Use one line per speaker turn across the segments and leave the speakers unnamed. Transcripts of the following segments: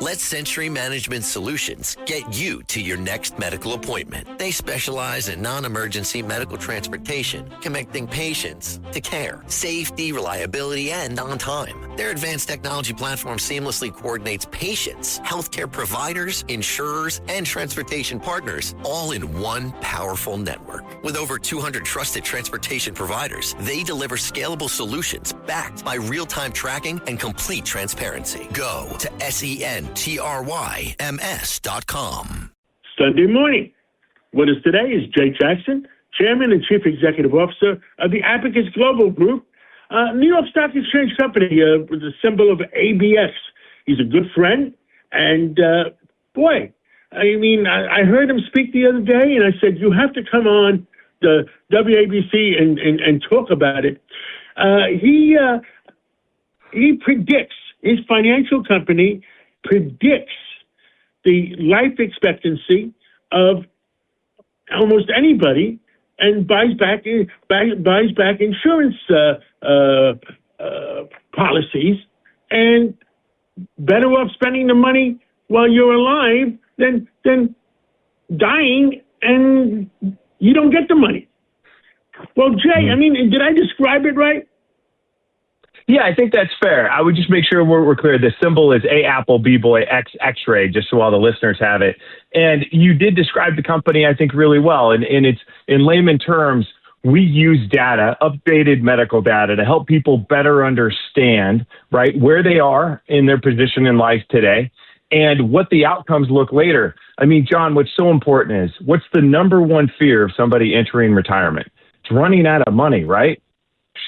Let Century Management Solutions get you to your next medical appointment. They specialize in non-emergency medical transportation, connecting patients to care, safety, reliability, and on time. Their advanced technology platform seamlessly coordinates patients, healthcare providers, insurers, and transportation partners all in one powerful network. With over 200 trusted transportation providers, they deliver scalable solutions backed by real-time tracking and complete transparency. Go to SENTRYMS.com.
Sunday morning. With us today is Jay Jackson, Chairman and Chief Executive Officer of the Abacus Global Group, New York Stock Exchange company with the symbol of ABS. He's a good friend, and I heard him speak the other day, and I said, you have to come on the WABC and talk about it. He predicts, his financial company predicts the life expectancy of almost anybody and buys back insurance policies, and better off spending the money while you're alive than dying and you don't get the money. Well, Jay, did I describe it right?
Yeah, I think that's fair. I would just make sure we're clear. The symbol is A apple, B boy, X X-ray, just so all the listeners have it. And you did describe the company, I think, really well. And it's, in layman terms, we use data, updated medical data, to help people better understand, right, where they are in their position in life today and what the outcomes look later. John, what's so important is, what's the number one fear of somebody entering retirement? It's running out of money, right?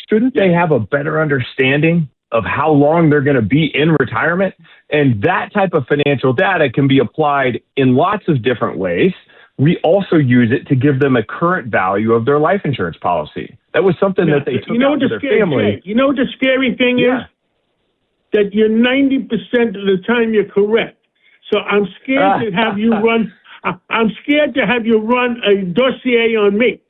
Shouldn't they have a better understanding of how long they're going to be in retirement? And that type of financial data can be applied in lots of different ways. We also use it to give them a current value of their life insurance policy. That was something that they took out to their family.
You know what the scary thing is? That you're 90% of the time you're correct. So I'm scared to have you run. I'm scared to have you run a dossier on me.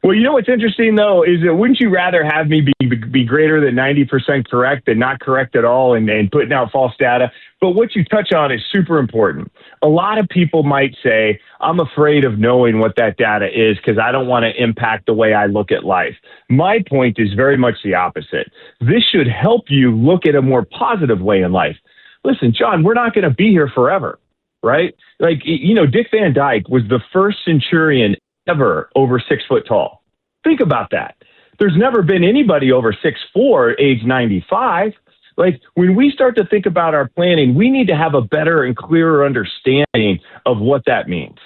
Well, you know what's interesting, though, is that wouldn't you rather have me be greater than 90% correct than not correct at all and putting out false data? But what you touch on is super important. A lot of people might say, I'm afraid of knowing what that data is because I don't want to impact the way I look at life. My point is very much the opposite. This should help you look at a more positive way in life. Listen, John, we're not going to be here forever, right? Dick Van Dyke was the first centurion ever over 6 foot tall. Think about that. There's never been anybody over 6'4", age 95. When we start to think about our planning, we need to have a better and clearer understanding of what that means.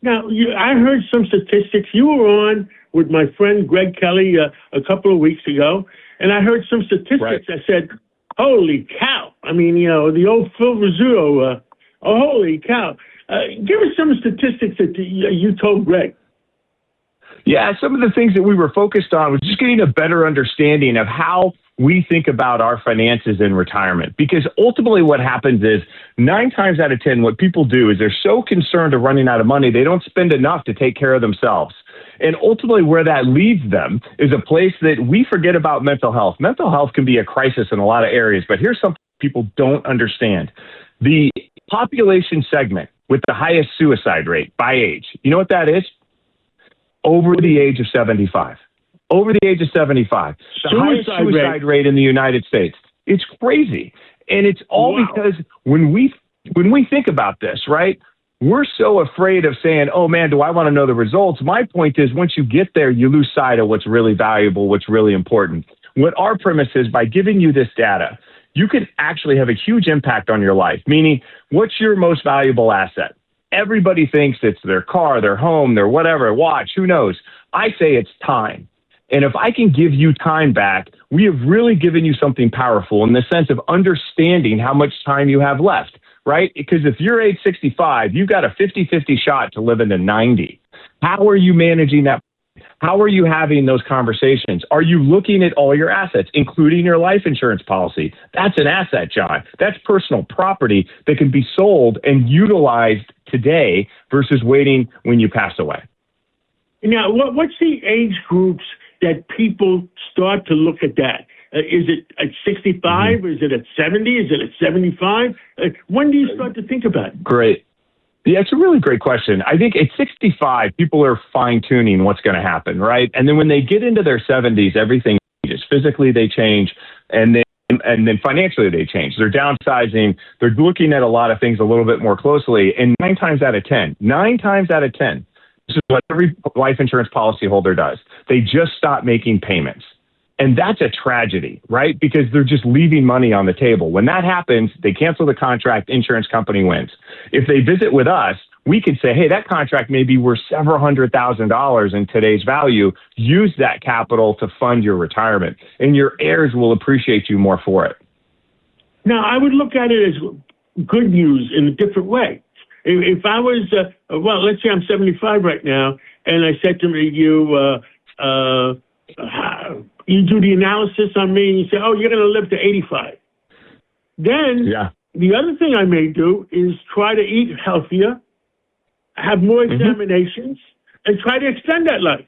Now, I heard some statistics. You were on with my friend Greg Kelly a couple of weeks ago, and I heard some statistics. Right. I said, holy cow. The old Phil Rizzuto, holy cow. Give us some statistics that you told Greg.
Yeah, some of the things that we were focused on was just getting a better understanding of how we think about our finances in retirement. Because ultimately what happens is 9 times out of 10, what people do is they're so concerned of running out of money, they don't spend enough to take care of themselves. And ultimately where that leads them is a place that we forget about mental health. Mental health can be a crisis in a lot of areas, but here's something people don't understand. The population segment with the highest suicide rate by age, you know what that is? Over the age of 75. Over the age of 75. The highest suicide rate in the United States. It's crazy. And it's all because when we think about this, right, we're so afraid of saying, oh, man, do I want to know the results? My point is, once you get there, you lose sight of what's really valuable, what's really important. What our premise is, by giving you this data, you can actually have a huge impact on your life, meaning what's your most valuable asset? Everybody thinks it's their car, their home, their whatever, watch, who knows? I say it's time. And if I can give you time back, we have really given you something powerful in the sense of understanding how much time you have left, right? Because if you're age 65, you've got a 50-50 shot to live into 90. How are you managing that? How are you having those conversations? Are you looking at all your assets, including your life insurance policy? That's an asset, John. That's personal property that can be sold and utilized today versus waiting when you pass away.
Now, what's the age groups that people start to look at that? Is it at 65? Is it at 70? Is it at 75? When do you start to think about it?
Great. Yeah, it's a really great question. I think at 65, people are fine-tuning what's going to happen, right? And then when they get into their 70s, everything changes. Physically, they change, and then financially, they change. They're downsizing. They're looking at a lot of things a little bit more closely. And 9 times out of 10, this is what every life insurance policyholder does. They just stop making payments. And that's a tragedy, right? Because they're just leaving money on the table. When that happens, they cancel the contract, insurance company wins. If they visit with us, we can say, hey, that contract may be worth several $100,000 in today's value. Use that capital to fund your retirement, and your heirs will appreciate you more for it.
Now, I would look at it as good news in a different way. If I was, let's say I'm 75 right now, and I said to you, you do the analysis on me, and you say, oh, you're going to live to 85. Then the other thing I may do is try to eat healthier, have more examinations, and try to extend that life.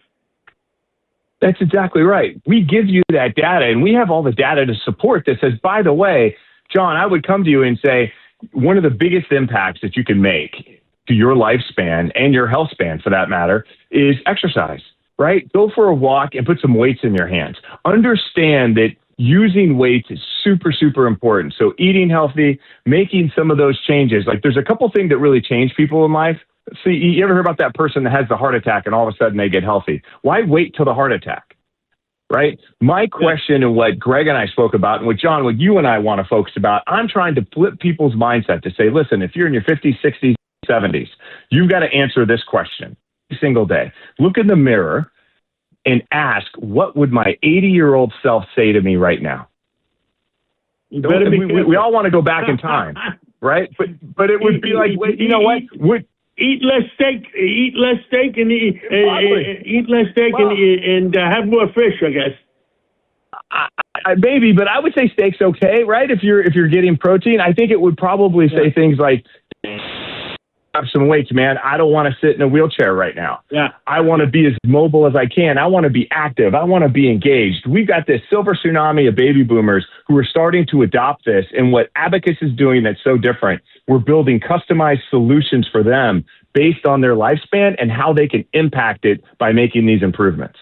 That's exactly right. We give you that data, and we have all the data to support this. As, by the way, John, I would come to you and say, one of the biggest impacts that you can make to your lifespan and your health span, for that matter, is exercise, right? Go for a walk and put some weights in your hands. Understand that using weights is super, super important. So eating healthy, making some of those changes. Like, there's a couple things that really change people in life. See, you ever heard about that person that has the heart attack and all of a sudden they get healthy? Why wait till the heart attack? Right? My question and what Greg and I spoke about, and what John, what you and I want to focus about, I'm trying to flip people's mindset to say, listen, if you're in your 50s, 60s, 70s, you've got to answer this question every single day. Look in the mirror and ask, what would my 80-year-old self say to me right now? We all want to go back in time, right? But it would be like, you know what?
Eat less steak. Eat less steak and have more fish, I guess.
Maybe, but I would say steak's okay, right? If you're getting protein, I think it would probably say things like, have some weights, man. I don't want to sit in a wheelchair right now.
Yeah.
I want to be as mobile as I can. I want to be active. I want to be engaged. We've got this silver tsunami of baby boomers who are starting to adopt this. And what Abacus is doing that's so different, we're building customized solutions for them based on their lifespan and how they can impact it by making these improvements.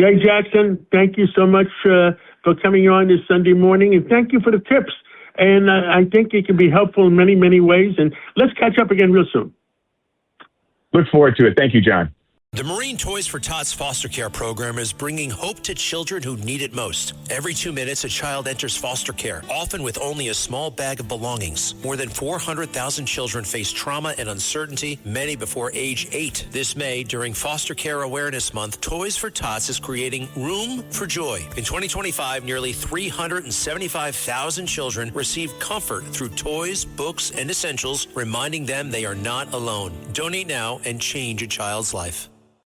Jay Jackson, thank you so much for coming on this Sunday morning, and thank you for the tips. And I think it can be helpful in many, many ways. And let's catch up again real soon.
Look forward to it. Thank you, John.
The Marine Toys for Tots foster care program is bringing hope to children who need it most. Every 2 minutes, a child enters foster care, often with only a small bag of belongings. More than 400,000 children face trauma and uncertainty, many before age 8. This May, during Foster Care Awareness Month, Toys for Tots is creating Room for Joy. In 2025, nearly 375,000 children received comfort through toys, books, and essentials, reminding them they are not alone. Donate now and change a child's life.